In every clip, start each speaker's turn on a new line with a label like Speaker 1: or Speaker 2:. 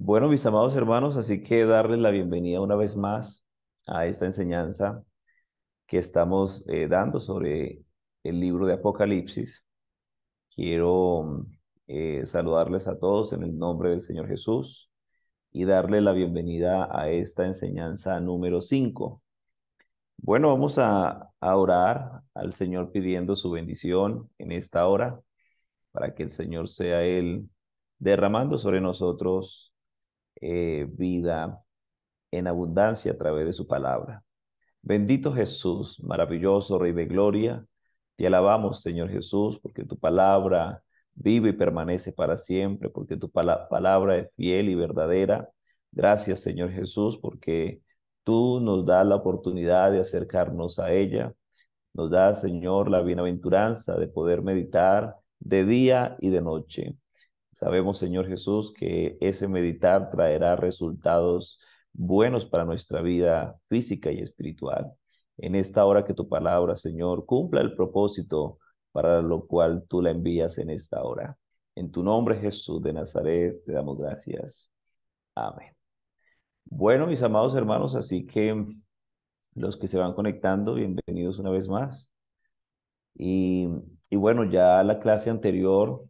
Speaker 1: Bueno, mis amados hermanos, así que darles la bienvenida una vez más a esta enseñanza que estamos dando sobre el libro de Apocalipsis. Quiero saludarles a todos en el nombre del Señor Jesús y darle la bienvenida a esta enseñanza número 5. Bueno, vamos a orar al Señor pidiendo su bendición en esta hora para que el Señor sea Él derramando sobre nosotros vida en abundancia a través de su palabra. Bendito Jesús, maravilloso Rey de Gloria, te alabamos, Señor Jesús, porque tu palabra vive y permanece para siempre, porque tu palabra es fiel y verdadera. Gracias, Señor Jesús, porque tú nos das la oportunidad de acercarnos a ella. Nos da, Señor, la bienaventuranza de poder meditar de día y de noche. Sabemos, Señor Jesús, que ese meditar traerá resultados buenos para nuestra vida física y espiritual. En esta hora que tu palabra, Señor, cumpla el propósito para lo cual tú la envías en esta hora. En tu nombre, Jesús de Nazaret, te damos gracias. Amén. Bueno, mis amados hermanos, así que los que se van conectando, bienvenidos una vez más. Y, y bueno, ya la clase anterior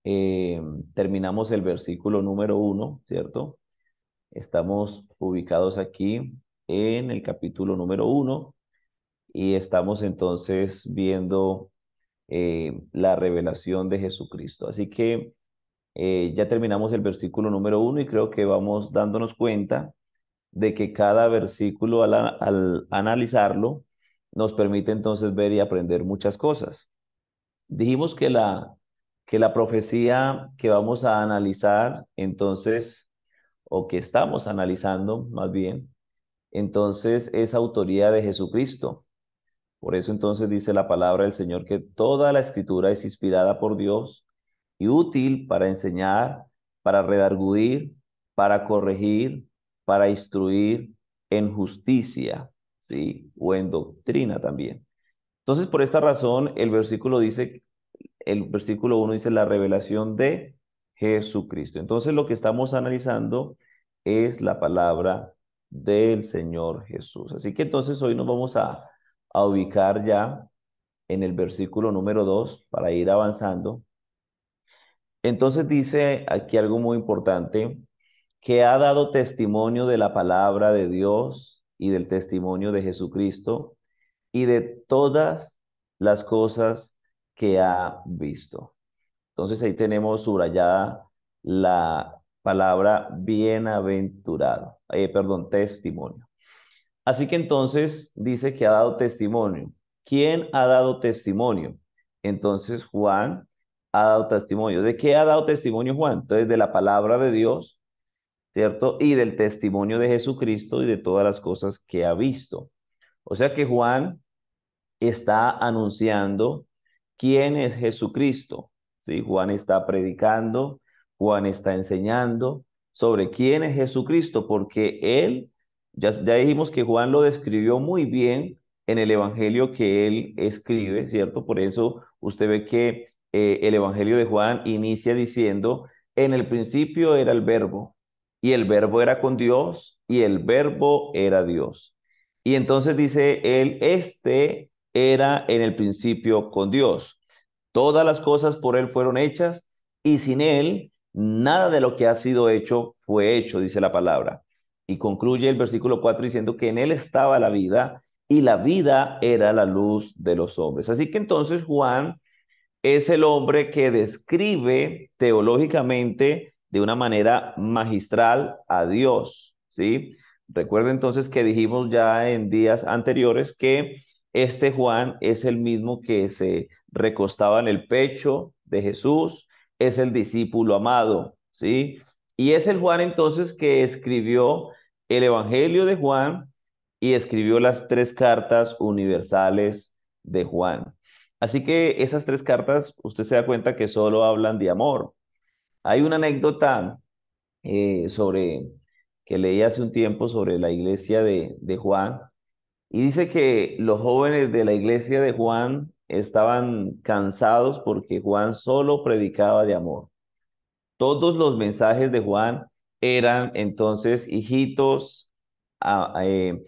Speaker 1: eh, terminamos el versículo número 1, ¿cierto? Estamos ubicados aquí en el capítulo número 1 y estamos entonces viendo la revelación de Jesucristo. Así que ya terminamos el versículo número 1 y creo que vamos dándonos cuenta de que cada versículo al analizarlo nos permite entonces ver y aprender muchas cosas. Dijimos que la profecía que vamos a analizar, entonces, o que estamos analizando más bien, entonces es autoría de Jesucristo. Por eso entonces dice la palabra del Señor que toda la escritura es inspirada por Dios y útil para enseñar, para redarguir, para corregir, para instruir en justicia, ¿sí? O en doctrina también. Entonces, por esta razón, el versículo 1 dice la revelación de Jesucristo. Entonces lo que estamos analizando es la palabra del Señor Jesús. Así que entonces hoy nos vamos a ubicar ya en el versículo número 2 para ir avanzando. Entonces dice aquí algo muy importante, que ha dado testimonio de la palabra de Dios y del testimonio de Jesucristo y de todas las cosas que ha visto. Entonces ahí tenemos subrayada la palabra bienaventurado, perdón, testimonio. Así que entonces dice que ha dado testimonio. ¿Quién ha dado testimonio? Entonces Juan ha dado testimonio. ¿De qué ha dado testimonio Juan? Entonces de la palabra de Dios, ¿cierto? Y del testimonio de Jesucristo y de todas las cosas que ha visto. O sea que Juan está anunciando quién es Jesucristo. ¿Sí? Juan está predicando, Juan está enseñando sobre quién es Jesucristo, porque él, ya dijimos que Juan lo describió muy bien en el evangelio que él escribe, ¿cierto? Por eso usted ve que el evangelio de Juan inicia diciendo, en el principio era el verbo, y el verbo era con Dios, y el verbo era Dios. Y entonces dice él, este era en el principio con Dios. Todas las cosas por Él fueron hechas y sin Él nada de lo que ha sido hecho fue hecho, dice la palabra. Y concluye el versículo 4 diciendo que en Él estaba la vida y la vida era la luz de los hombres. Así que entonces Juan es el hombre que describe teológicamente de una manera magistral a Dios, ¿sí? Recuerda entonces que dijimos ya en días anteriores que este Juan es el mismo que se recostaba en el pecho de Jesús, es el discípulo amado, ¿sí? Y es el Juan entonces que escribió el Evangelio de Juan y escribió las tres cartas universales de Juan. Así que esas tres cartas, usted se da cuenta que solo hablan de amor. Hay una anécdota sobre que leí hace un tiempo sobre la iglesia de Juan y dice que los jóvenes de la iglesia de Juan estaban cansados porque Juan solo predicaba de amor. Todos los mensajes de Juan eran entonces hijitos a- a, eh,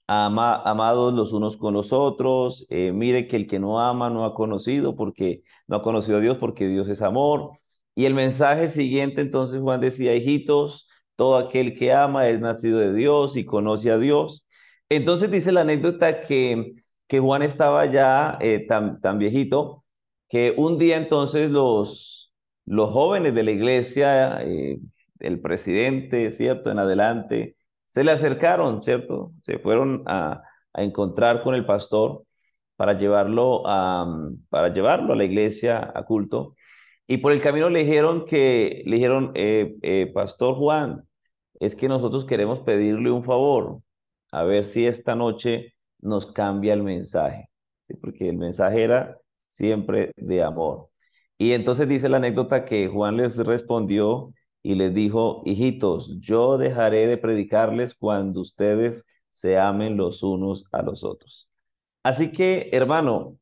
Speaker 1: amados los unos con los otros. Mire que el que no ama no ha conocido porque no ha conocido a Dios porque Dios es amor. Y el mensaje siguiente, entonces Juan decía, hijitos, todo aquel que ama es nacido de Dios y conoce a Dios. Entonces dice la anécdota que Juan estaba ya tan viejito que un día entonces los jóvenes de la iglesia, el presidente, ¿cierto? En adelante, se le acercaron, ¿cierto? Se fueron a encontrar con el pastor para llevarlo a la iglesia a culto. Y por el camino le dijeron, Pastor Juan, es que nosotros queremos pedirle un favor, a ver si esta noche nos cambia el mensaje, ¿sí? Porque el mensaje era siempre de amor. Y entonces dice la anécdota que Juan les respondió y les dijo, hijitos, yo dejaré de predicarles cuando ustedes se amen los unos a los otros. Así que, hermano,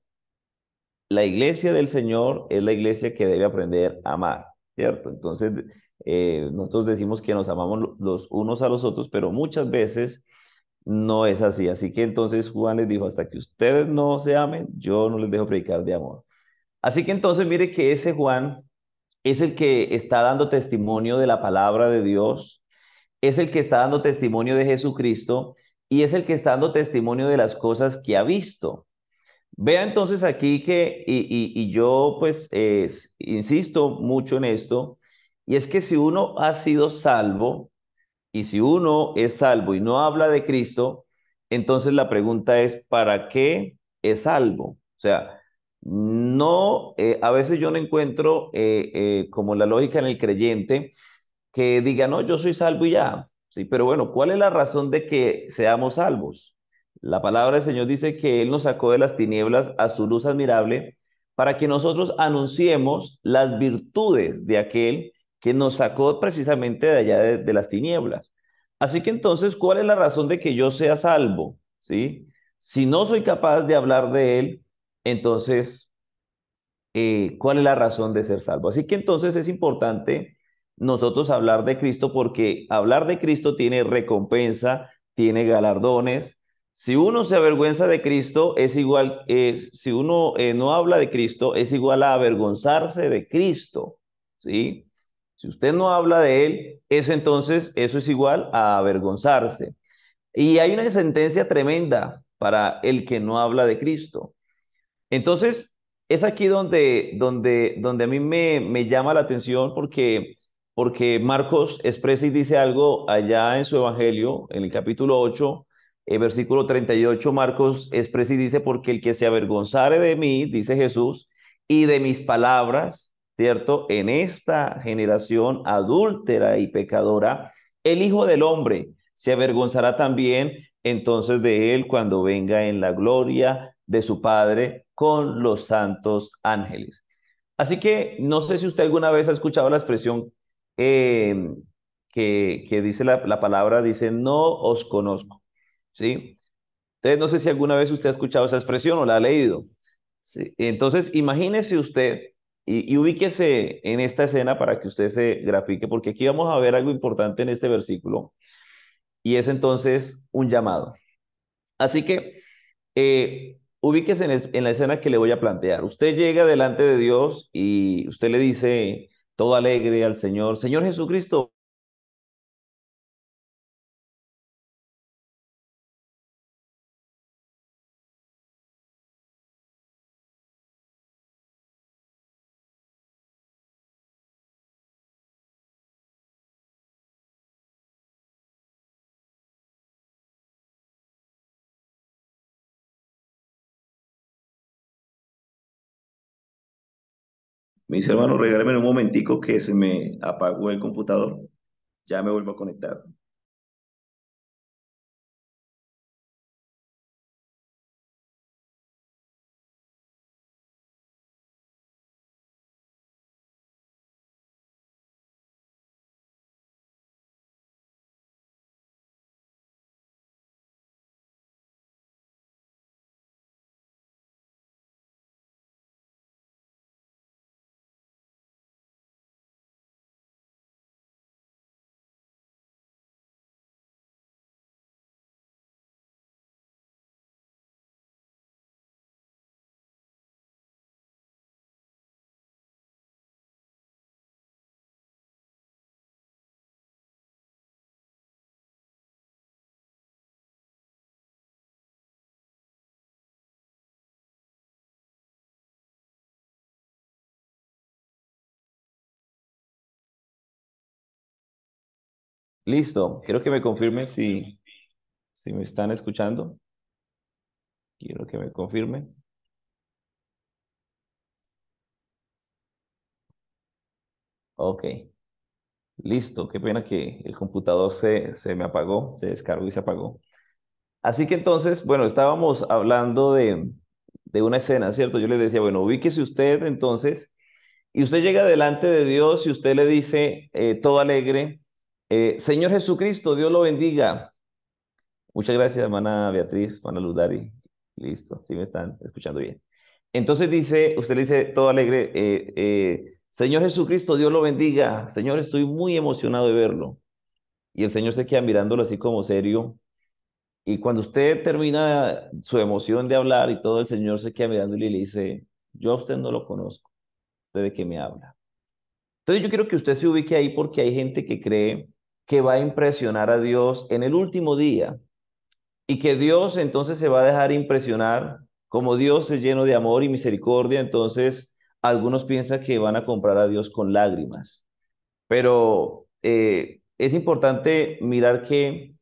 Speaker 1: la iglesia del Señor es la iglesia que debe aprender a amar, ¿cierto? Entonces, nosotros decimos que nos amamos los unos a los otros, pero muchas veces no es así. Así que entonces Juan les dijo, hasta que ustedes no se amen, yo no les dejo predicar de amor. Así que entonces mire que ese Juan es el que está dando testimonio de la palabra de Dios, es el que está dando testimonio de Jesucristo y es el que está dando testimonio de las cosas que ha visto. Vea entonces aquí y yo pues insisto mucho en esto, y es que si uno ha sido salvo, y si uno es salvo y no habla de Cristo, entonces la pregunta es, ¿para qué es salvo? O sea, no, a veces yo no encuentro como la lógica en el creyente que diga, no, yo soy salvo y ya. Sí, pero bueno, ¿cuál es la razón de que seamos salvos? La palabra del Señor dice que Él nos sacó de las tinieblas a su luz admirable para que nosotros anunciemos las virtudes de aquel que nos sacó precisamente de allá de las tinieblas. Así que entonces, ¿cuál es la razón de que yo sea salvo? ¿Sí? Si no soy capaz de hablar de Él, entonces cuál es la razón de ser salvo. Así que entonces es importante nosotros hablar de Cristo porque hablar de Cristo tiene recompensa, tiene galardones. Si uno se avergüenza de Cristo, es igual, si uno no habla de Cristo, es igual a avergonzarse de Cristo, ¿sí? Si usted no habla de Él, eso es igual a avergonzarse. Y hay una sentencia tremenda para el que no habla de Cristo. Entonces, es aquí donde a mí me llama la atención porque Marcos expresa y dice algo allá en su Evangelio, en el capítulo 8, versículo 38. Marcos expresa y dice, porque el que se avergonzare de mí, dice Jesús, y de mis palabras, ¿cierto? En esta generación adúltera y pecadora, el Hijo del Hombre se avergonzará también entonces de él cuando venga en la gloria de su Padre con los santos ángeles. Así que no sé si usted alguna vez ha escuchado la expresión eh, que dice la palabra, dice, no os conozco, ¿sí? Entonces no sé si alguna vez usted ha escuchado esa expresión o la ha leído. Sí. Entonces imagínese usted y ubíquese en esta escena para que usted se grafique, porque aquí vamos a ver algo importante en este versículo y es entonces un llamado. Así que ubíquese en la escena que le voy a plantear. Usted llega delante de Dios y usted le dice todo alegre al Señor, Señor Jesucristo, mis hermanos, regálenme un momentico que se me apagó el computador. Ya me vuelvo a conectar. Listo. Quiero que me confirmen si me están escuchando. Quiero que me confirmen. Ok. Listo. Qué pena que el computador se me apagó, se descargó y se apagó. Así que entonces, bueno, estábamos hablando de una escena, ¿cierto? Yo le decía, bueno, ubíquese usted entonces, y usted llega delante de Dios y usted le dice, todo alegre, Señor Jesucristo, Dios lo bendiga. Muchas gracias, hermana Beatriz, hermana Ludari. Listo, sí me están escuchando bien. Entonces dice, usted le dice todo alegre, Señor Jesucristo, Dios lo bendiga. Señor, estoy muy emocionado de verlo. Y el Señor se queda mirándolo así como serio. Y cuando usted termina su emoción de hablar y todo, el Señor se queda mirándole y le dice, yo a usted no lo conozco. ¿Usted de qué me habla? Entonces yo quiero que usted se ubique ahí porque hay gente que cree que va a impresionar a Dios en el último día y que Dios entonces se va a dejar impresionar. Como Dios es lleno de amor y misericordia, entonces algunos piensan que van a comprar a Dios con lágrimas. Pero es importante mirar que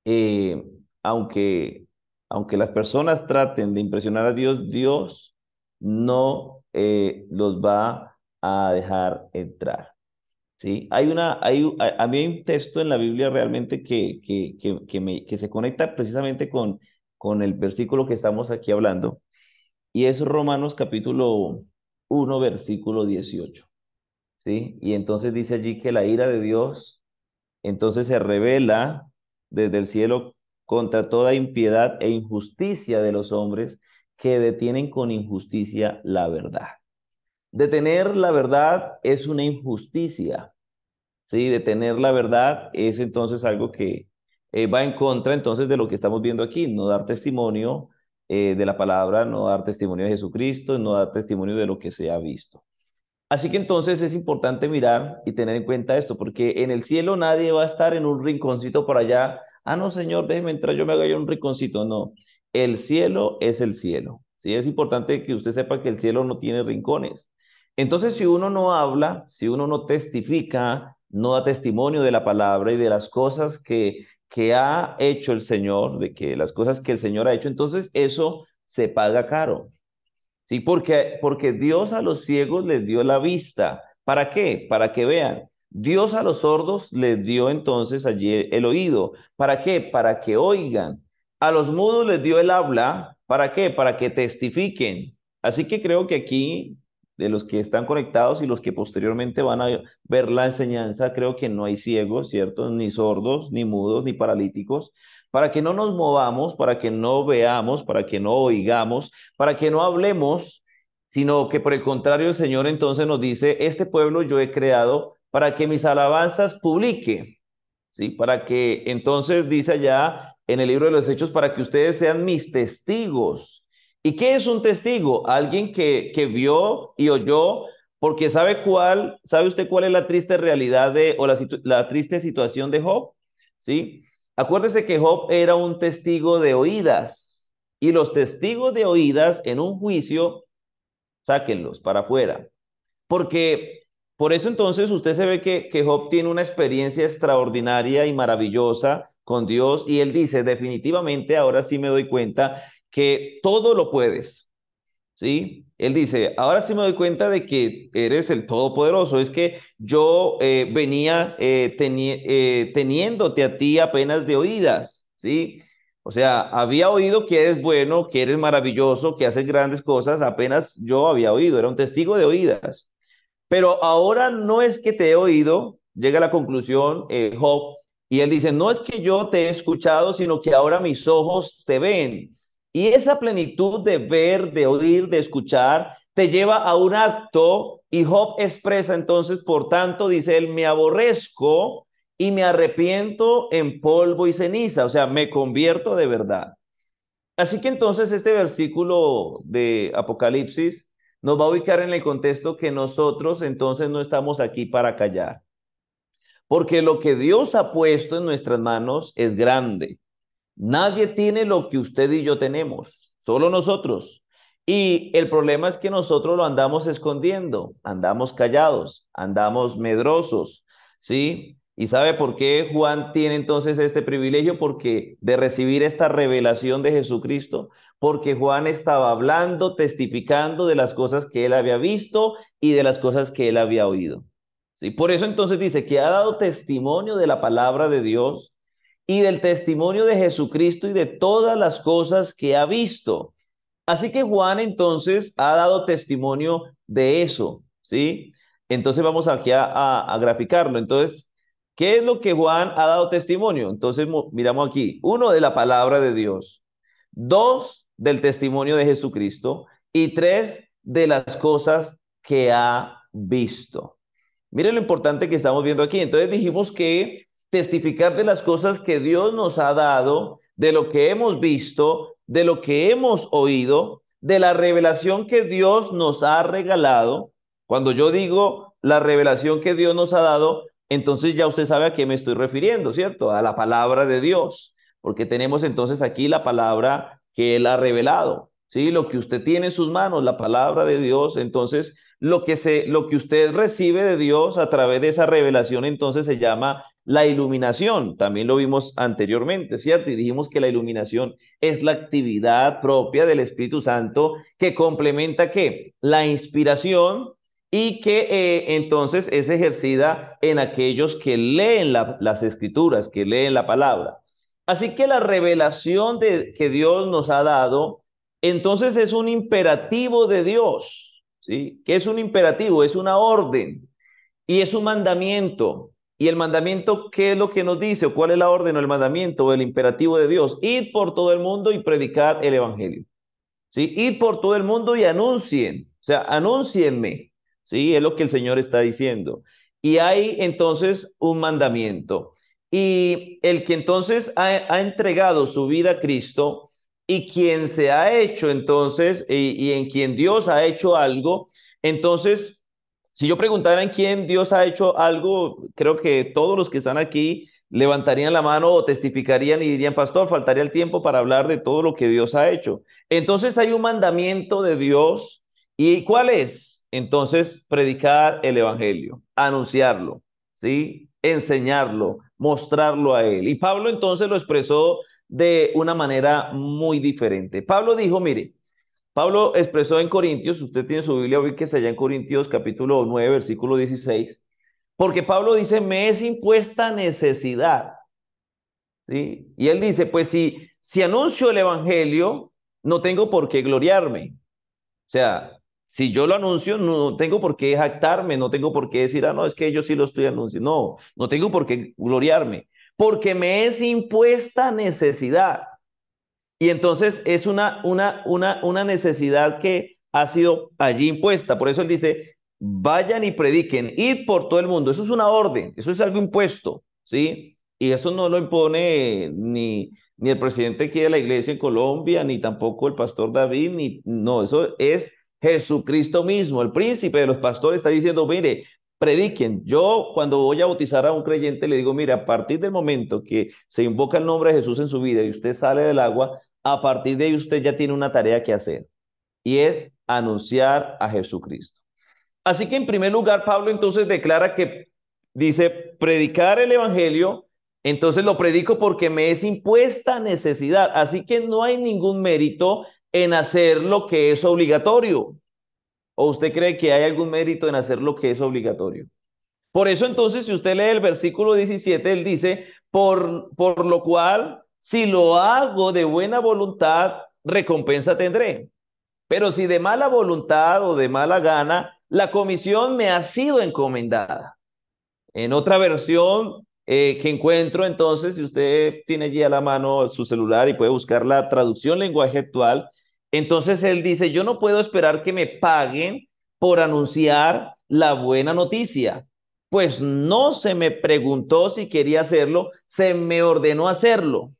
Speaker 1: eh, aunque, aunque las personas traten de impresionar a Dios, Dios no los va a dejar entrar. ¿Sí? A mí hay un texto en la Biblia realmente que se conecta precisamente con el versículo que estamos aquí hablando, y es Romanos capítulo 1 versículo 18. ¿Sí? Y entonces dice allí que la ira de Dios entonces se revela desde el cielo contra toda impiedad e injusticia de los hombres que detienen con injusticia la verdad. Detener la verdad es una injusticia. Sí, detener la verdad es entonces algo que va en contra entonces de lo que estamos viendo aquí, no dar testimonio de la palabra, no dar testimonio de Jesucristo, no dar testimonio de lo que se ha visto. Así que entonces es importante mirar y tener en cuenta esto, porque en el cielo nadie va a estar en un rinconcito por allá. Ah, no, Señor, déjeme entrar, yo me hago yo un rinconcito. No, el cielo es el cielo. Sí, es importante que usted sepa que el cielo no tiene rincones. Entonces, si uno no habla, si uno no testifica, no da testimonio de la palabra y de las cosas que ha hecho el Señor, de que las cosas que el Señor ha hecho, entonces eso se paga caro. Sí, porque Dios a los ciegos les dio la vista. ¿Para qué? Para que vean. Dios a los sordos les dio entonces allí el oído. ¿Para qué? Para que oigan. A los mudos les dio el habla. ¿Para qué? Para que testifiquen. Así que creo que aquí, de los que están conectados y los que posteriormente van a ver la enseñanza, creo que no hay ciegos, ¿cierto? Ni sordos, ni mudos, ni paralíticos. Para que no nos movamos, para que no veamos, para que no oigamos, para que no hablemos, sino que por el contrario el Señor entonces nos dice, este pueblo yo he creado para que mis alabanzas publique, ¿sí? Para que entonces dice allá en el libro de los Hechos, para que ustedes sean mis testigos. ¿Y qué es un testigo? Alguien que vio y oyó, porque sabe usted cuál es la triste realidad o la triste situación de Job, ¿sí? Acuérdese que Job era un testigo de oídas y los testigos de oídas en un juicio, sáquenlos para afuera. Porque por eso entonces usted se ve que Job tiene una experiencia extraordinaria y maravillosa con Dios y él dice, definitivamente ahora sí me doy cuenta que todo lo puedes. ¿Sí? Él dice, ahora sí me doy cuenta de que eres el Todopoderoso. Es que yo venía teniéndote a ti apenas de oídas, ¿sí? O sea, había oído que eres bueno, que eres maravilloso, que haces grandes cosas, apenas yo había oído, era un testigo de oídas. Pero ahora no es que te he oído, llega a la conclusión Job, y él dice, no es que yo te he escuchado, sino que ahora mis ojos te ven. Y esa plenitud de ver, de oír, de escuchar, te lleva a un acto, y Job expresa entonces, por tanto, dice él, me aborrezco y me arrepiento en polvo y ceniza, o sea, me convierto de verdad. Así que entonces este versículo de Apocalipsis nos va a ubicar en el contexto que nosotros entonces no estamos aquí para callar, porque lo que Dios ha puesto en nuestras manos es grande. Nadie tiene lo que usted y yo tenemos, solo nosotros. Y el problema es que nosotros lo andamos escondiendo, andamos callados, andamos medrosos, ¿sí? ¿Y sabe por qué Juan tiene entonces este privilegio? Porque de recibir esta revelación de Jesucristo, porque Juan estaba hablando, testificando de las cosas que él había visto y de las cosas que él había oído. ¿Sí? Por eso entonces dice que ha dado testimonio de la palabra de Dios y del testimonio de Jesucristo y de todas las cosas que ha visto. Así que Juan entonces ha dado testimonio de eso, ¿sí? Entonces vamos aquí a graficarlo. Entonces, ¿qué es lo que Juan ha dado testimonio? Entonces miramos aquí, uno, de la palabra de Dios, dos, del testimonio de Jesucristo y tres, de las cosas que ha visto. Miren lo importante que estamos viendo aquí. Entonces dijimos que testificar de las cosas que Dios nos ha dado, de lo que hemos visto, de lo que hemos oído, de la revelación que Dios nos ha regalado. Cuando yo digo la revelación que Dios nos ha dado, entonces ya usted sabe a qué me estoy refiriendo, ¿cierto? A la palabra de Dios, porque tenemos entonces aquí la palabra que Él ha revelado, ¿sí? Lo que usted tiene en sus manos, la palabra de Dios, entonces lo que usted recibe de Dios a través de esa revelación, entonces se llama la iluminación. También lo vimos anteriormente, ¿cierto? Y dijimos que la iluminación es la actividad propia del Espíritu Santo que complementa ¿qué? La inspiración y que entonces es ejercida en aquellos que leen las escrituras, que leen la palabra. Así que la revelación que Dios nos ha dado, entonces es un imperativo de Dios, ¿sí? ¿Qué es un imperativo? Es una orden y es un mandamiento. ¿Y el mandamiento qué es lo que nos dice? ¿O cuál es la orden o el mandamiento o el imperativo de Dios? Ir por todo el mundo y predicar el evangelio. ¿Sí? Id por todo el mundo y anuncien, o sea, anúncienme, ¿sí? Es lo que el Señor está diciendo. Y hay entonces un mandamiento. Y el que entonces ha entregado su vida a Cristo y quien se ha hecho entonces, y en quien Dios ha hecho algo, entonces, si yo preguntara en quién Dios ha hecho algo, creo que todos los que están aquí levantarían la mano o testificarían y dirían, pastor, faltaría el tiempo para hablar de todo lo que Dios ha hecho. Entonces hay un mandamiento de Dios. ¿Y cuál es? Entonces, predicar el evangelio, anunciarlo, ¿sí? Enseñarlo, mostrarlo a él. Y Pablo entonces lo expresó de una manera muy diferente. Pablo dijo, mire, Pablo expresó en Corintios, usted tiene su Biblia, ubíquese allá en Corintios capítulo 9 versículo 16, porque Pablo dice, me es impuesta necesidad, ¿sí? Y él dice, pues si anuncio el evangelio, no tengo por qué gloriarme. O sea, si yo lo anuncio, no tengo por qué jactarme, no tengo por qué decir, ah, no, es que yo sí lo estoy anunciando. No, no tengo por qué gloriarme, porque me es impuesta necesidad. Y entonces es una necesidad que ha sido allí impuesta. Por eso él dice, vayan y prediquen, id por todo el mundo. Eso es una orden, eso es algo impuesto, ¿sí? Y eso no lo impone ni el presidente aquí de la iglesia en Colombia, ni tampoco el pastor David, ni, no, eso es Jesucristo mismo, el príncipe de los pastores está diciendo, mire, prediquen. Yo cuando voy a bautizar a un creyente le digo, mire, a partir del momento que se invoca el nombre de Jesús en su vida y usted sale del agua, a partir de ahí usted ya tiene una tarea que hacer y es anunciar a Jesucristo. Así que en primer lugar, Pablo entonces declara que dice, predicar el evangelio, entonces lo predico porque me es impuesta necesidad. Así que no hay ningún mérito en hacer lo que es obligatorio. ¿O usted cree que hay algún mérito en hacer lo que es obligatorio? Por eso entonces, si usted lee el versículo 17, él dice, por lo cual, si lo hago de buena voluntad, recompensa tendré. Pero si de mala voluntad o de mala gana, la comisión me ha sido encomendada. En otra versión que encuentro, entonces, si usted tiene allí a la mano su celular y puede buscar la traducción lenguaje actual, entonces él dice, yo no puedo esperar que me paguen por anunciar la buena noticia, pues no se me preguntó si quería hacerlo, se me ordenó hacerlo,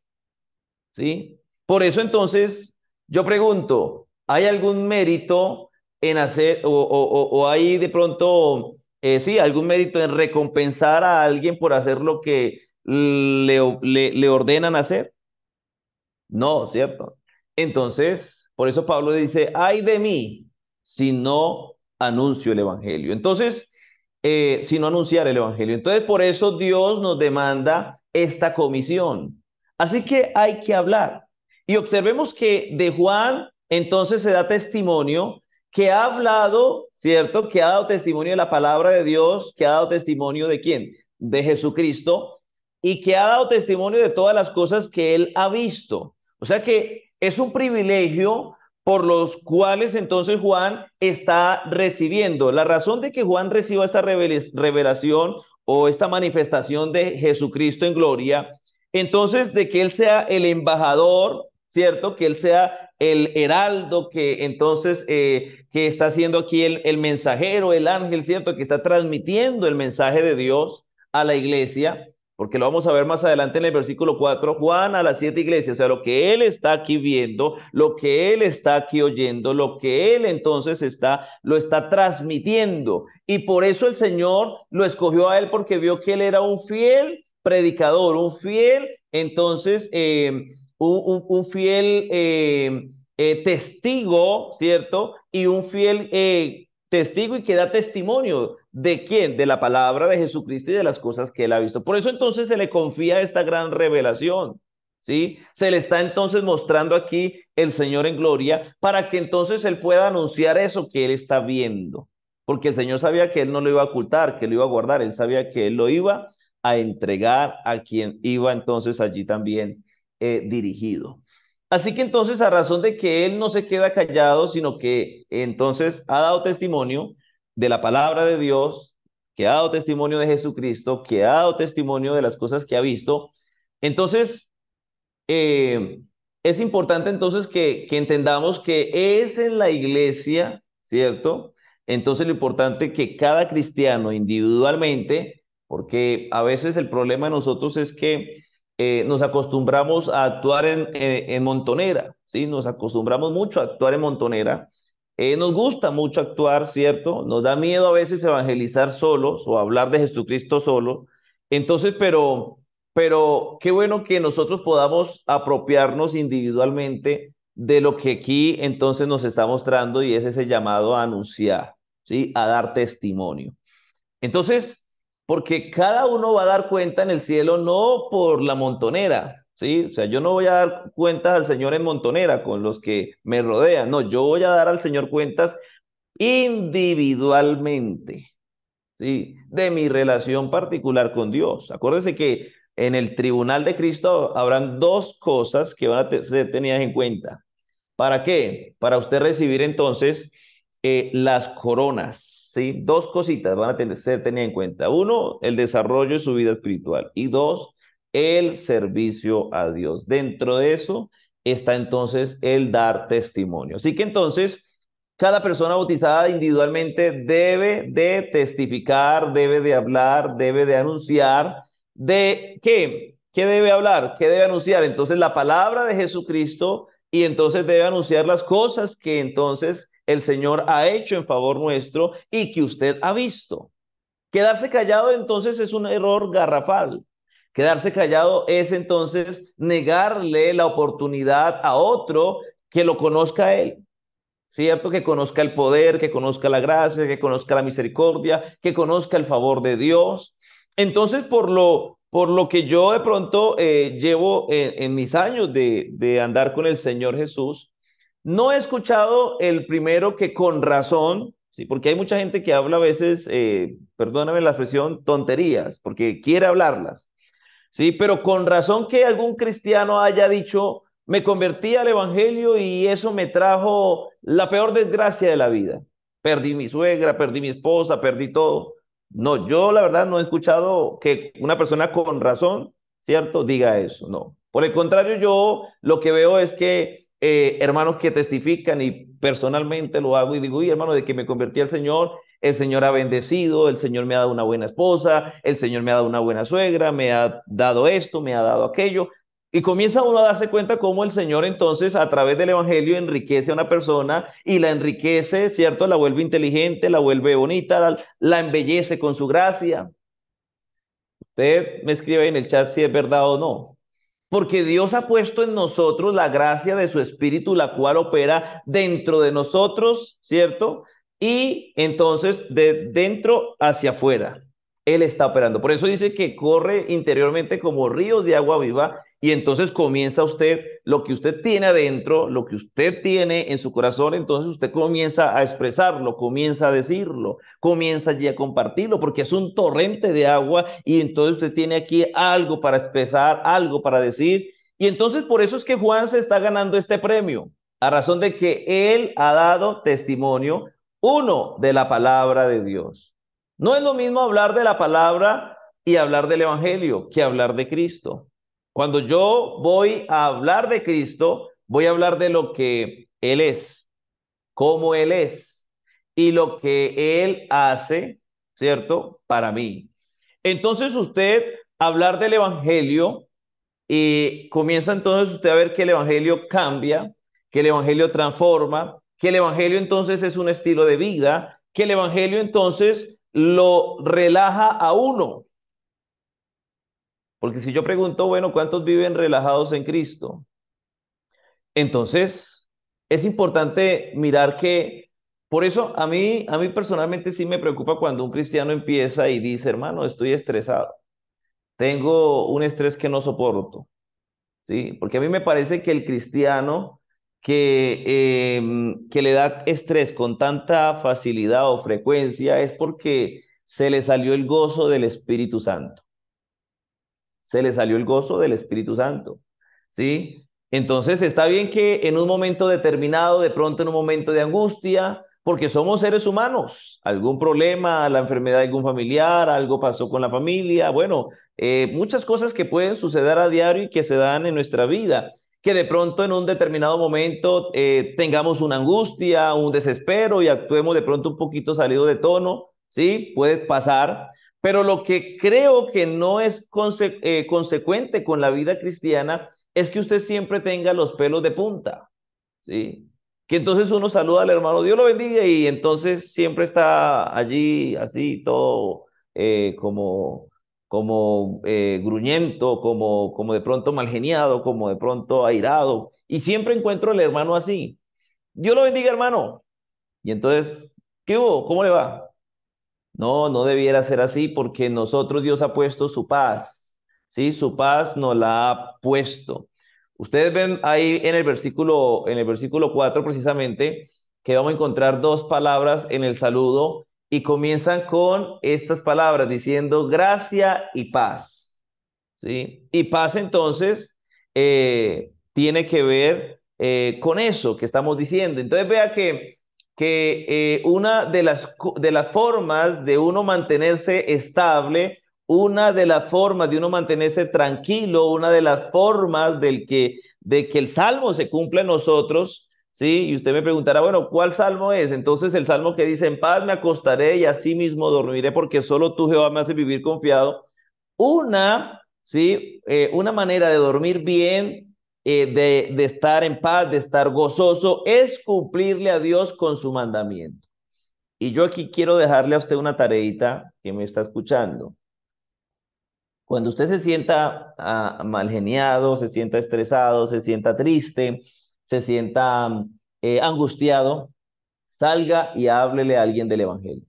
Speaker 1: ¿sí? Por eso entonces yo pregunto, ¿hay algún mérito en hacer o hay de pronto, sí, algún mérito en recompensar a alguien por hacer lo que le ordenan hacer? No, ¿cierto? Entonces, por eso Pablo dice, ay de mí si no anuncio el evangelio. Entonces, sino anunciar el Evangelio. Entonces, por eso Dios nos demanda esta comisión. Así que hay que hablar. Y observemos que de Juan entonces se da testimonio que ha hablado, ¿cierto? Que ha dado testimonio de la palabra de Dios, que ha dado testimonio de quién? De Jesucristo, y que ha dado testimonio de todas las cosas que él ha visto. O sea que es un privilegio por los cuales entonces Juan está recibiendo. La razón de que Juan reciba esta revelación o esta manifestación de Jesucristo en gloria, entonces de que él sea el embajador, ¿cierto? Que él sea el heraldo, que entonces que está haciendo aquí el mensajero, el ángel, ¿cierto? Que está transmitiendo el mensaje de Dios a la iglesia, porque lo vamos a ver más adelante en el versículo 4, Juan a las 7 iglesias, o sea, lo que él está aquí viendo, lo que él está aquí oyendo, lo que él entonces lo está transmitiendo. Y por eso el Señor lo escogió a él porque vio que él era un fiel predicador, un fiel, entonces, un fiel testigo, ¿cierto? Y un fiel testigo y que da testimonio de quién, de la palabra de Jesucristo y de las cosas que él ha visto. Por eso entonces se le confía esta gran revelación, ¿sí? Se le está entonces mostrando aquí el Señor en gloria para que entonces él pueda anunciar eso que él está viendo. Porque el Señor sabía que él no lo iba a ocultar, que lo iba a guardar, él sabía que él lo iba a entregar a quien iba entonces allí también dirigido. Así que entonces, a razón de que él no se queda callado, sino que entonces ha dado testimonio de la palabra de Dios, que ha dado testimonio de Jesucristo, que ha dado testimonio de las cosas que ha visto, entonces eh, es importante entonces que entendamos que es en la iglesia, ¿cierto? Entonces lo importante es que cada cristiano individualmente, porque a veces el problema de nosotros es que nos acostumbramos a actuar en montonera, ¿sí? Nos acostumbramos mucho a actuar en montonera. Nos gusta mucho actuar, ¿cierto? Nos da miedo a veces evangelizar solos o hablar de Jesucristo solo. Entonces, pero qué bueno que nosotros podamos apropiarnos individualmente de lo que aquí entonces nos está mostrando y es ese llamado a anunciar, ¿sí? A dar testimonio. Entonces, porque cada uno va a dar cuenta en el cielo no por la montonera, ¿sí? O sea, yo no voy a dar cuentas al Señor en montonera con los que me rodean, no, yo voy a dar al Señor cuentas individualmente. ¿Sí? De mi relación particular con Dios. Acuérdese que en el tribunal de Cristo habrán dos cosas que van a ser tenidas en cuenta. ¿Para qué? Para usted recibir entonces las coronas, ¿sí? Dos cositas van a ser tenidas en cuenta. Uno, el desarrollo de su vida espiritual. Y dos, el servicio a Dios. Dentro de eso está entonces el dar testimonio. Así que entonces, cada persona bautizada individualmente debe de testificar, debe de hablar, debe de anunciar. ¿De qué? ¿Qué debe hablar? ¿Qué debe anunciar? Entonces, la palabra de Jesucristo y entonces debe anunciar las cosas que entonces el Señor ha hecho en favor nuestro y que usted ha visto. Quedarse callado entonces es un error garrafal. Quedarse callado es entonces negarle la oportunidad a otro que lo conozca a él. ¿Cierto? Que conozca el poder, que conozca la gracia, que conozca la misericordia, que conozca el favor de Dios. Entonces, por lo que yo de pronto llevo en mis años de andar con el Señor Jesús, no he escuchado el primero que con razón, sí, porque hay mucha gente que habla a veces, perdóname la expresión, tonterías, porque quiere hablarlas. Sí, pero con razón que algún cristiano haya dicho, me convertí al evangelio y eso me trajo la peor desgracia de la vida. Perdí mi suegra, perdí mi esposa, perdí todo. No, yo la verdad no he escuchado que una persona con razón, ¿cierto?, diga eso. No. Por el contrario, yo lo que veo es que hermanos que testifican y personalmente lo hago y digo, y hermano, de que me convertí al Señor, el Señor ha bendecido, el Señor me ha dado una buena esposa, el Señor me ha dado una buena suegra, me ha dado esto, me ha dado aquello. Y comienza uno a darse cuenta cómo el Señor entonces a través del Evangelio enriquece a una persona y la enriquece, ¿cierto? La vuelve inteligente, la vuelve bonita, la embellece con su gracia. Usted me escribe ahí en el chat si es verdad o no. Porque Dios ha puesto en nosotros la gracia de su Espíritu, la cual opera dentro de nosotros, ¿cierto? y entonces de dentro hacia afuera, Él está operando. Por eso dice que corre interiormente como ríos de agua viva y entonces comienza usted, lo que usted tiene adentro, lo que usted tiene en su corazón, entonces usted comienza a expresarlo, comienza a decirlo, comienza allí a compartirlo, porque es un torrente de agua y entonces usted tiene aquí algo para expresar, algo para decir. Y entonces por eso es que Juan se está ganando este premio, a razón de que él ha dado testimonio, uno, de la palabra de Dios. No es lo mismo hablar de la palabra y hablar del evangelio que hablar de Cristo. Cuando yo voy a hablar de Cristo, voy a hablar de lo que Él es, cómo Él es y lo que Él hace, ¿cierto? Para mí. Entonces usted hablar del evangelio y comienza entonces usted a ver que el evangelio cambia, que el evangelio transforma, que el evangelio entonces es un estilo de vida, que el evangelio entonces lo relaja a uno. Porque si yo pregunto, bueno, ¿cuántos viven relajados en Cristo? Entonces, es importante mirar que, por eso a mí personalmente sí me preocupa cuando un cristiano empieza y dice, hermano, estoy estresado, tengo un estrés que no soporto. ¿Sí? Porque a mí me parece que el cristiano que le da estrés con tanta facilidad o frecuencia es porque se le salió el gozo del Espíritu Santo. Se le salió el gozo del Espíritu Santo. ¿Sí? Entonces está bien que en un momento determinado, de pronto en un momento de angustia, porque somos seres humanos, algún problema, la enfermedad de algún familiar, algo pasó con la familia, bueno, muchas cosas que pueden suceder a diario y que se dan en nuestra vida, que de pronto en un determinado momento tengamos una angustia, un desespero y actuemos de pronto un poquito salido de tono, ¿sí? Puede pasar. Pero lo que creo que no es consecuente con la vida cristiana es que usted siempre tenga los pelos de punta, ¿sí? Que entonces uno saluda al hermano, Dios lo bendiga, y entonces siempre está allí así, todo como gruñento, como de pronto mal geniado, como de pronto airado. Y siempre encuentro al hermano así. Dios lo bendiga, hermano. Y entonces, ¿qué hubo? ¿Cómo le va? No, no debiera ser así porque nosotros Dios ha puesto su paz, ¿sí? Su paz nos la ha puesto. Ustedes ven ahí en el versículo 4 precisamente que vamos a encontrar dos palabras en el saludo y comienzan con estas palabras diciendo gracia y paz. ¿Sí? Y paz entonces tiene que ver con eso que estamos diciendo. Entonces vea que una de las formas de uno mantenerse estable, una de las formas de uno mantenerse tranquilo, una de las formas de que el salmo se cumpla en nosotros, ¿sí? Y usted me preguntará, bueno, ¿cuál salmo es? Entonces el salmo que dice, en paz me acostaré y así mismo dormiré porque solo tú, Jehová, me haces vivir confiado. ¿Sí? Una manera de dormir bien, de estar en paz, de estar gozoso, es cumplirle a Dios con su mandamiento. Y yo aquí quiero dejarle a usted una tareita que me está escuchando. Cuando usted se sienta mal geniado, se sienta estresado, se sienta triste, se sienta angustiado, salga y háblele a alguien del Evangelio.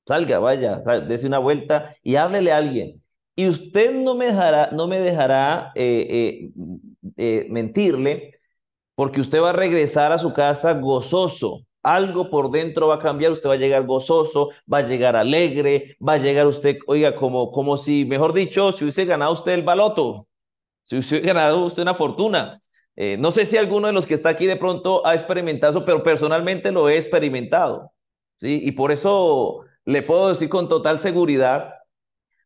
Speaker 1: Salga, vaya, dese una vuelta y háblele a alguien. Y usted no me dejará mentirle, porque usted va a regresar a su casa gozoso. Algo por dentro va a cambiar, usted va a llegar gozoso, va a llegar alegre, va a llegar usted, oiga, como si, mejor dicho, si hubiese ganado usted el baloto, si hubiese ganado usted una fortuna. No sé si alguno de los que está aquí de pronto ha experimentado eso, pero personalmente lo he experimentado, ¿sí? Y por eso le puedo decir con total seguridad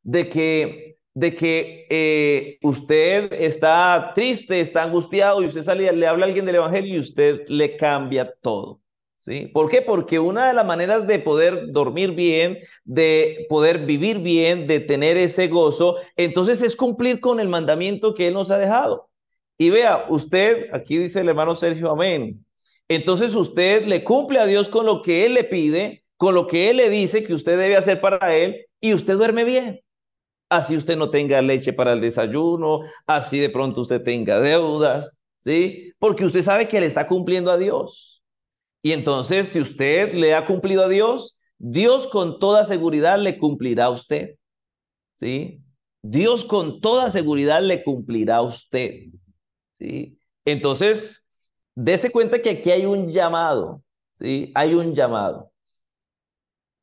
Speaker 1: de que usted está triste, está angustiado y usted sale y le habla a alguien del evangelio y usted le cambia todo. ¿Sí? ¿Por qué? Porque una de las maneras de poder dormir bien, de poder vivir bien, de tener ese gozo, entonces es cumplir con el mandamiento que Él nos ha dejado. Y vea, usted, aquí dice el hermano Sergio, amén. Entonces usted le cumple a Dios con lo que Él le pide, con lo que Él le dice que usted debe hacer para Él y usted duerme bien. Así usted no tenga leche para el desayuno, así de pronto usted tenga deudas, ¿sí? Porque usted sabe que le está cumpliendo a Dios. Y entonces, si usted le ha cumplido a Dios, Dios con toda seguridad le cumplirá a usted, ¿sí? Dios con toda seguridad le cumplirá a usted, ¿sí? Entonces, dése cuenta que aquí hay un llamado, ¿sí? Hay un llamado.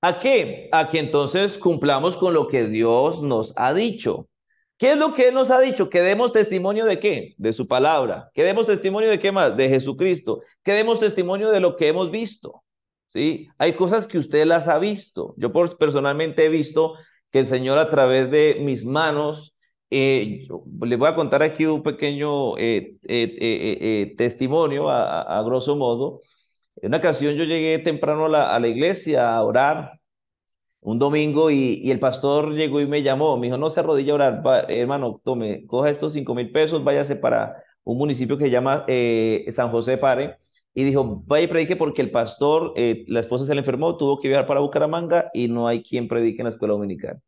Speaker 1: ¿A qué? A que entonces cumplamos con lo que Dios nos ha dicho. ¿Qué es lo que Él nos ha dicho? Que demos testimonio de qué? De su palabra. Que demos testimonio de qué más? De Jesucristo. Que demos testimonio de lo que hemos visto. ¿Sí? Hay cosas que usted las ha visto. Personalmente he visto que el Señor a través de mis manos, le voy a contar aquí un pequeño testimonio a grosso modo. En una ocasión yo llegué temprano a la iglesia a orar un domingo y el pastor llegó y me llamó, me dijo, no se arrodille a orar, hermano, tome, coja estos 5.000 pesos, váyase para un municipio que se llama San José de Pare, y dijo, vaya y predique porque el pastor, la esposa se le enfermó, tuvo que viajar para Bucaramanga y no hay quien predique en la escuela dominical.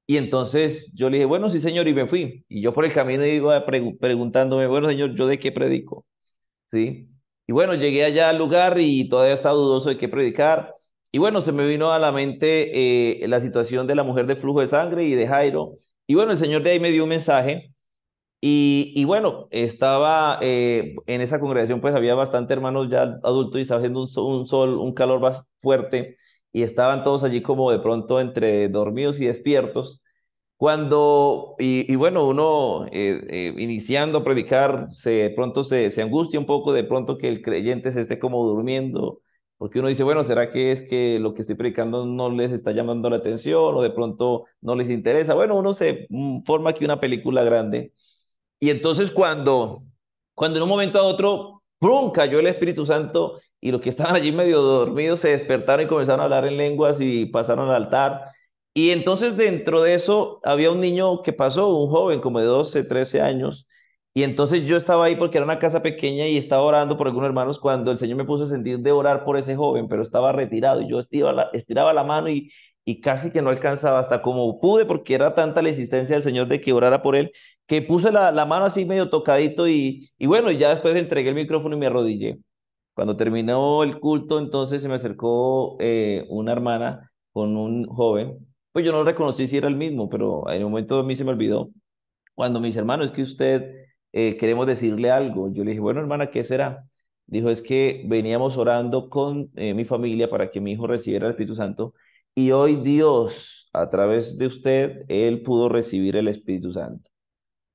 Speaker 1: Y entonces yo le dije, bueno, sí, señor, y me fui. Y yo por el camino iba preguntándome, bueno, señor, ¿yo de qué predico? ¿Sí? Y bueno, llegué allá al lugar y todavía estaba dudoso de qué predicar. Y bueno, se me vino a la mente la situación de la mujer de flujo de sangre y de Jairo. Y bueno, el Señor de ahí me dio un mensaje. Y bueno, estaba en esa congregación, pues había bastante hermanos ya adultos y estaba haciendo un calor más fuerte. Y estaban todos allí como de pronto entre dormidos y despiertos. Y bueno, uno iniciando a predicar, de pronto se angustia un poco, de pronto que el creyente se esté como durmiendo, porque uno dice, bueno, ¿será que es que lo que estoy predicando no les está llamando la atención o de pronto no les interesa? Bueno, uno se forma aquí una película grande. Y entonces cuando en un momento a otro, ¡prum!, cayó el Espíritu Santo y los que estaban allí medio dormidos se despertaron y comenzaron a hablar en lenguas y pasaron al altar. Y entonces dentro de eso había un niño que pasó, un joven como de 12 13 años. Y entonces yo estaba ahí porque era una casa pequeña y estaba orando por algunos hermanos cuando el Señor me puso a sentir de orar por ese joven, pero estaba retirado y yo estiraba la mano y casi que no alcanzaba hasta como pude porque era tanta la insistencia del Señor de que orara por él que puse la mano así medio tocadito y bueno, ya después entregué el micrófono y me arrodillé. Cuando terminó el culto, entonces se me acercó una hermana con un joven. Pues yo no reconocí si era el mismo, pero en un momento a mí se me olvidó. Cuando mis hermanos, es que usted queremos decirle algo. Yo le dije, bueno, hermana, ¿qué será? Dijo, es que veníamos orando con mi familia para que mi hijo recibiera el Espíritu Santo y hoy Dios, a través de usted, él pudo recibir el Espíritu Santo.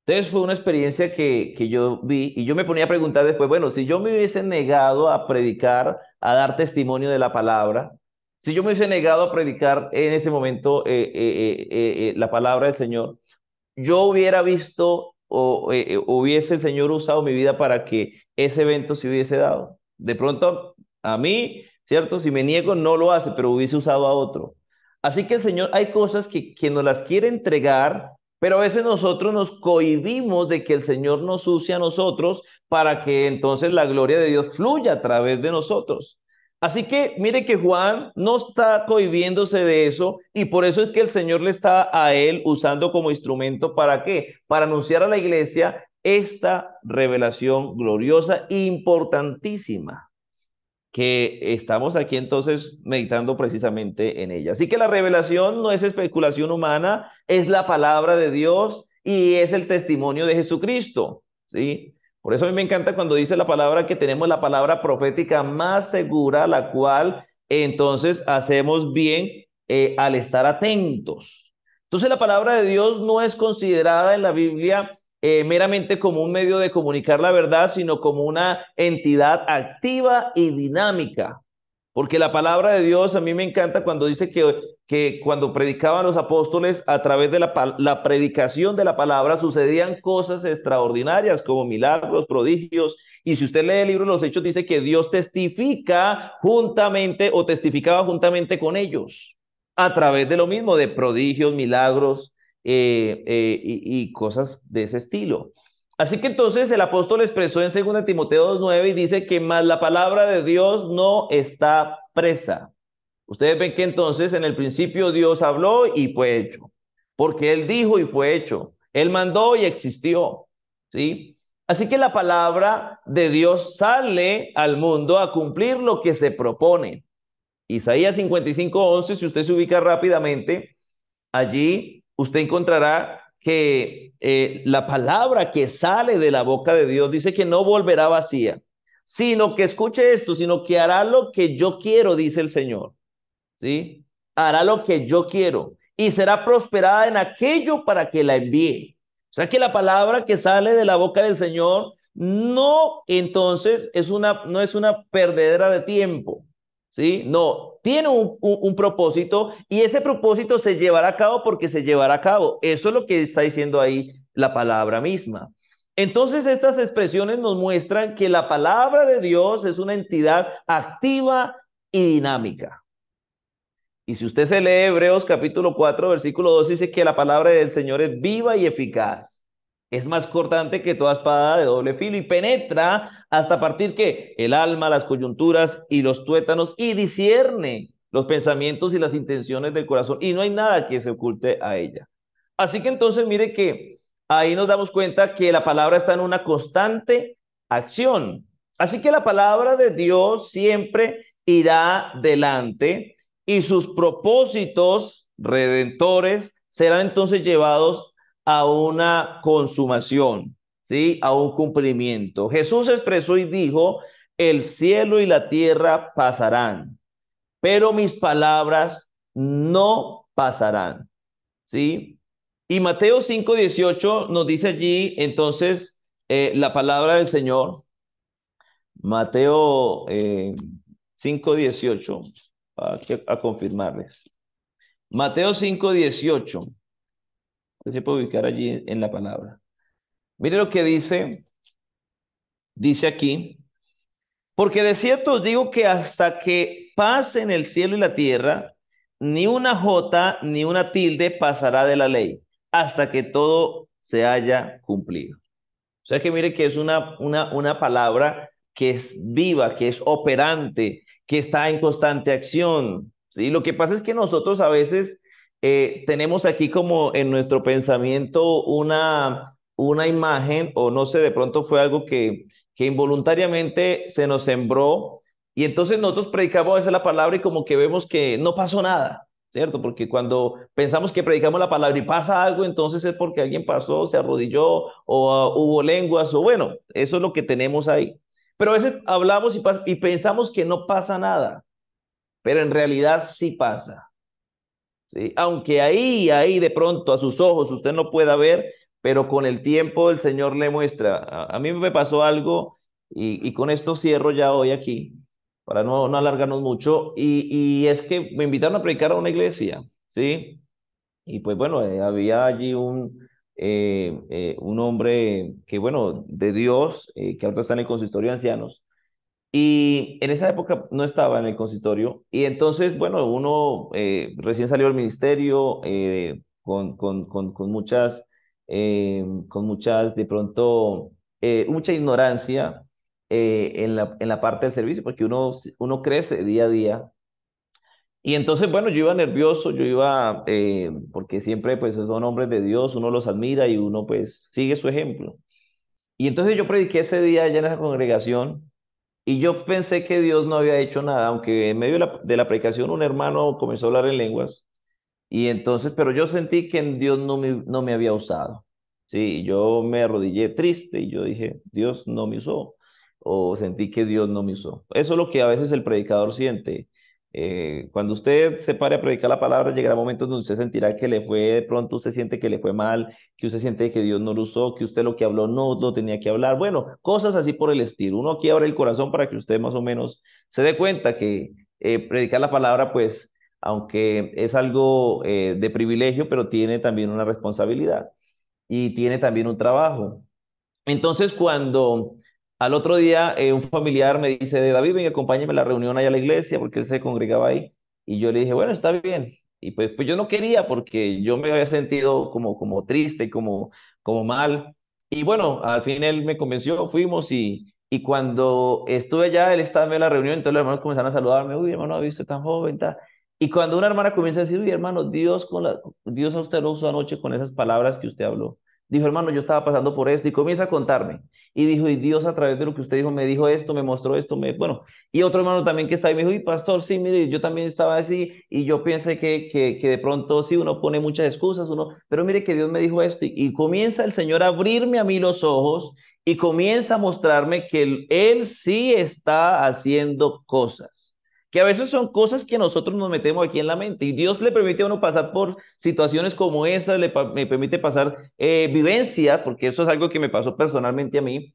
Speaker 1: Entonces fue una experiencia que yo vi y yo me ponía a preguntar después, bueno, si yo me hubiese negado a predicar, a dar testimonio de la palabra, si yo me hubiese negado a predicar en ese momento la palabra del Señor, yo hubiera visto hubiese el Señor usado mi vida para que ese evento se hubiese dado. De pronto, a mí, ¿cierto? Si me niego, no lo hace, pero hubiese usado a otro. Así que el Señor, hay cosas que nos las quiere entregar, pero a veces nosotros nos cohibimos de que el Señor nos use a nosotros para que entonces la gloria de Dios fluya a través de nosotros. Así que mire que Juan no está cohibiéndose de eso y por eso es que el Señor le está a él usando como instrumento ¿para qué? Para anunciar a la iglesia esta revelación gloriosa, importantísima, que estamos aquí entonces meditando precisamente en ella. Así que la revelación no es especulación humana, es la palabra de Dios y es el testimonio de Jesucristo, ¿sí? Por eso a mí me encanta cuando dice la palabra que tenemos la palabra profética más segura, la cual entonces hacemos bien al estar atentos. Entonces la palabra de Dios no es considerada en la Biblia meramente como un medio de comunicar la verdad, sino como una entidad activa y dinámica. Porque la palabra de Dios a mí me encanta cuando dice que cuando predicaban los apóstoles a través de la predicación de la palabra sucedían cosas extraordinarias como milagros, prodigios. Y si usted lee el libro de los Hechos dice que Dios testifica juntamente o testificaba juntamente con ellos a través de lo mismo, de prodigios, milagros y cosas de ese estilo. Así que entonces el apóstol expresó en 2 Timoteo 2:9 y dice que más la palabra de Dios no está presa. Ustedes ven que entonces en el principio Dios habló y fue hecho, porque Él dijo y fue hecho, Él mandó y existió, ¿sí? Así que la palabra de Dios sale al mundo a cumplir lo que se propone. Isaías 55:11, si usted se ubica rápidamente, allí usted encontrará que la palabra que sale de la boca de Dios dice que no volverá vacía, sino que escuche esto, sino que hará lo que yo quiero, dice el Señor. ¿Sí? Hará lo que yo quiero y será prosperada en aquello para que la envíe. O sea que la palabra que sale de la boca del Señor no entonces no es una perdedera de tiempo, ¿sí? No, tiene un propósito y ese propósito se llevará a cabo porque se llevará a cabo. Eso es lo que está diciendo ahí la palabra misma. Entonces estas expresiones nos muestran que la palabra de Dios es una entidad activa y dinámica. Y si usted se lee Hebreos capítulo 4 versículo 2 dice que la palabra del Señor es viva y eficaz. Es más cortante que toda espada de doble filo y penetra hasta partir que el alma, las coyunturas y los tuétanos y discierne los pensamientos y las intenciones del corazón. Y no hay nada que se oculte a ella. Así que entonces mire que ahí nos damos cuenta que la palabra está en una constante acción. Así que la palabra de Dios siempre irá delante y sus propósitos redentores serán entonces llevados a una consumación, ¿sí? A un cumplimiento. Jesús expresó y dijo, el cielo y la tierra pasarán, pero mis palabras no pasarán, ¿sí? Y Mateo 5:18 nos dice allí entonces la palabra del Señor. Mateo 5:18, a confirmarles. Mateo 5:18. Usted se puede ubicar allí en la palabra. Mire lo que dice aquí. Porque de cierto os digo que hasta que pasen el cielo y la tierra, ni una jota ni una tilde pasará de la ley, hasta que todo se haya cumplido. O sea que mire que es una palabra que es viva, que es operante, que está en constante acción. ¿Sí? Lo que pasa es que nosotros a veces tenemos aquí como en nuestro pensamiento una imagen, o no sé, de pronto fue algo que involuntariamente se nos sembró, y entonces nosotros predicamos a veces la palabra y como que vemos que no pasó nada. ¿Cierto? Porque cuando pensamos que predicamos la palabra y pasa algo, entonces es porque alguien pasó, se arrodilló o hubo lenguas o bueno, eso es lo que tenemos ahí. Pero a veces hablamos y pensamos que no pasa nada, pero en realidad sí pasa. ¿Sí? Aunque ahí de pronto a sus ojos usted no pueda ver, pero con el tiempo el Señor le muestra. A mí me pasó algo y con esto cierro ya hoy aquí, para no alargarnos mucho, y es que me invitaron a predicar a una iglesia, ¿sí? Y pues bueno, había allí un hombre que, bueno, de Dios, que ahora está en el consistorio de ancianos, y en esa época no estaba en el consistorio. Y entonces, bueno, uno recién salió del ministerio con muchas, de pronto, mucha ignorancia en la parte del servicio, porque uno crece día a día. Y entonces, bueno, yo iba nervioso, porque siempre pues son hombres de Dios, uno los admira y uno pues sigue su ejemplo. Y entonces yo prediqué ese día allá en esa congregación. Y yo pensé que Dios no había hecho nada, aunque en medio de la predicación un hermano comenzó a hablar en lenguas. Y entonces, pero yo sentí que Dios no me había usado. Sí, yo me arrodillé triste y yo dije, Dios no me usó. O sentí que Dios no me usó. Eso es lo que a veces el predicador siente. Cuando usted se pare a predicar la palabra, llegará momentos donde usted sentirá que le fue, de pronto usted siente que le fue mal, que usted siente que Dios no lo usó, que usted lo que habló no lo tenía que hablar. Bueno, cosas así por el estilo. Uno aquí abre el corazón para que usted más o menos se dé cuenta que predicar la palabra, pues aunque es algo de privilegio, pero tiene también una responsabilidad y tiene también un trabajo. Entonces, cuando al otro día un familiar me dice, David, ven, acompáñame a la reunión allá a la iglesia, porque él se congregaba ahí, y yo le dije, bueno, está bien. Y pues yo no quería porque yo me había sentido como triste, como mal. Y bueno, al fin él me convenció, fuimos y cuando estuve allá, él estaba en la reunión, entonces los hermanos comenzaron a saludarme, uy, hermano, ¿viste tan joven? Y cuando una hermana comienza a decir, uy, hermano, Dios a usted lo usó anoche con esas palabras que usted habló. dijo, hermano, yo estaba pasando por esto y comienza a contarme. Y dijo, y Dios a través de lo que usted dijo me dijo esto, me mostró esto, bueno. Y otro hermano también que está ahí me dijo, y pastor, sí, mire, yo también estaba así y yo pensé que de pronto sí, uno pone muchas excusas, pero mire que Dios me dijo esto y comienza el Señor a abrirme a mí los ojos y comienza a mostrarme que él sí está haciendo cosas, que a veces son cosas que nosotros nos metemos aquí en la mente y Dios le permite a uno pasar por situaciones como esas, me permite pasar vivencia, porque eso es algo que me pasó personalmente a mí,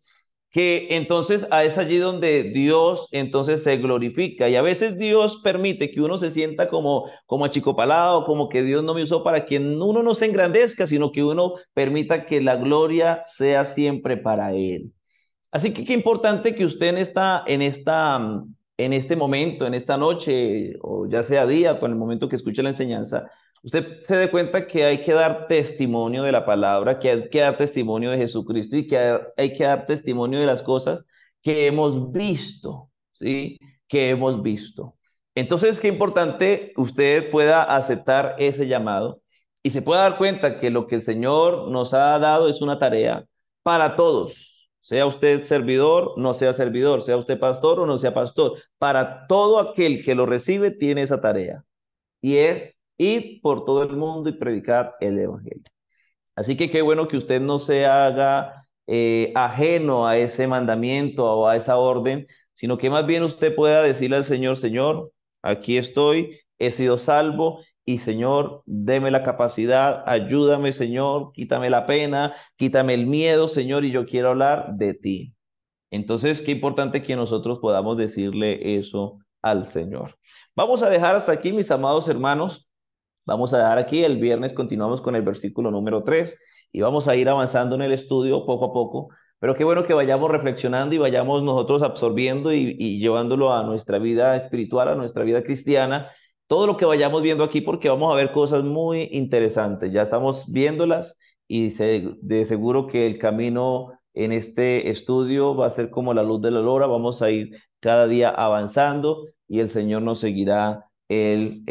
Speaker 1: que entonces es allí donde Dios entonces se glorifica y a veces Dios permite que uno se sienta como achicopalado, como que Dios no me usó para que uno no se engrandezca, sino que uno permita que la gloria sea siempre para Él. Así que qué importante que usted en este momento, en esta noche, o ya sea día, o en el momento que escuche la enseñanza, usted se dé cuenta que hay que dar testimonio de la palabra, que hay que dar testimonio de Jesucristo y que hay que dar testimonio de las cosas que hemos visto, ¿sí? Que hemos visto. Entonces, qué importante usted pueda aceptar ese llamado y se pueda dar cuenta que lo que el Señor nos ha dado es una tarea para todos. Sea usted servidor, no sea servidor, sea usted pastor o no sea pastor. Para todo aquel que lo recibe tiene esa tarea y es ir por todo el mundo y predicar el evangelio. Así que qué bueno que usted no se haga ajeno a ese mandamiento o a esa orden, sino que más bien usted pueda decirle al Señor, Señor, aquí estoy, he sido salvo y Señor, deme la capacidad, ayúdame, Señor, quítame la pena, quítame el miedo, Señor, y yo quiero hablar de ti. Entonces, qué importante que nosotros podamos decirle eso al Señor. Vamos a dejar hasta aquí, mis amados hermanos. Vamos a dejar aquí, el viernes continuamos con el versículo número 3 y vamos a ir avanzando en el estudio poco a poco, pero qué bueno que vayamos reflexionando y vayamos nosotros absorbiendo y llevándolo a nuestra vida espiritual, a nuestra vida cristiana, todo lo que vayamos viendo aquí porque vamos a ver cosas muy interesantes, ya estamos viéndolas y de seguro que el camino en este estudio va a ser como la luz de la aurora, vamos a ir cada día avanzando y el Señor nos seguirá él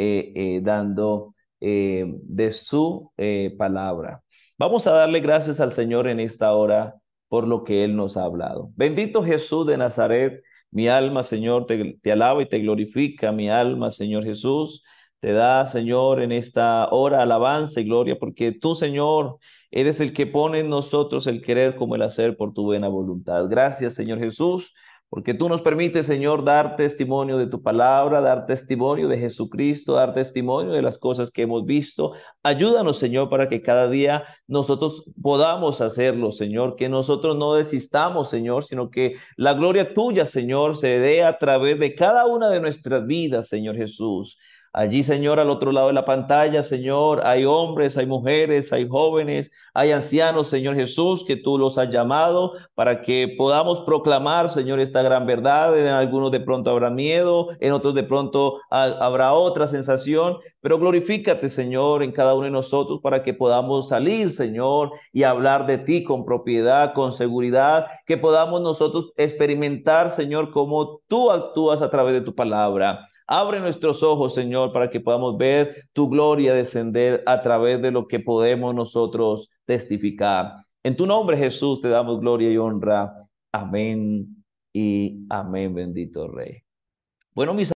Speaker 1: dando de su palabra. Vamos a darle gracias al Señor en esta hora por lo que Él nos ha hablado. Bendito Jesús de Nazaret, mi alma, Señor, te alaba y te glorifica, mi alma, Señor Jesús. Te da, Señor, en esta hora alabanza y gloria, porque tú, Señor, eres el que pone en nosotros el querer como el hacer por tu buena voluntad. Gracias, Señor Jesús, porque tú nos permites, Señor, dar testimonio de tu palabra, dar testimonio de Jesucristo, dar testimonio de las cosas que hemos visto. Ayúdanos, Señor, para que cada día nosotros podamos hacerlo, Señor, que nosotros no desistamos, Señor, sino que la gloria tuya, Señor, se dé a través de cada una de nuestras vidas, Señor Jesús. Allí, Señor, al otro lado de la pantalla, Señor, hay hombres, hay mujeres, hay jóvenes, hay ancianos, Señor Jesús, que tú los has llamado para que podamos proclamar, Señor, esta gran verdad. En algunos de pronto habrá miedo, en otros de pronto habrá otra sensación, pero glorifícate, Señor, en cada uno de nosotros para que podamos salir, Señor, y hablar de ti con propiedad, con seguridad, que podamos nosotros experimentar, Señor, cómo tú actúas a través de tu palabra. Abre nuestros ojos, Señor, para que podamos ver tu gloria descender a través de lo que podemos nosotros testificar. En tu nombre, Jesús, te damos gloria y honra. Amén y amén, bendito Rey. Bueno, mis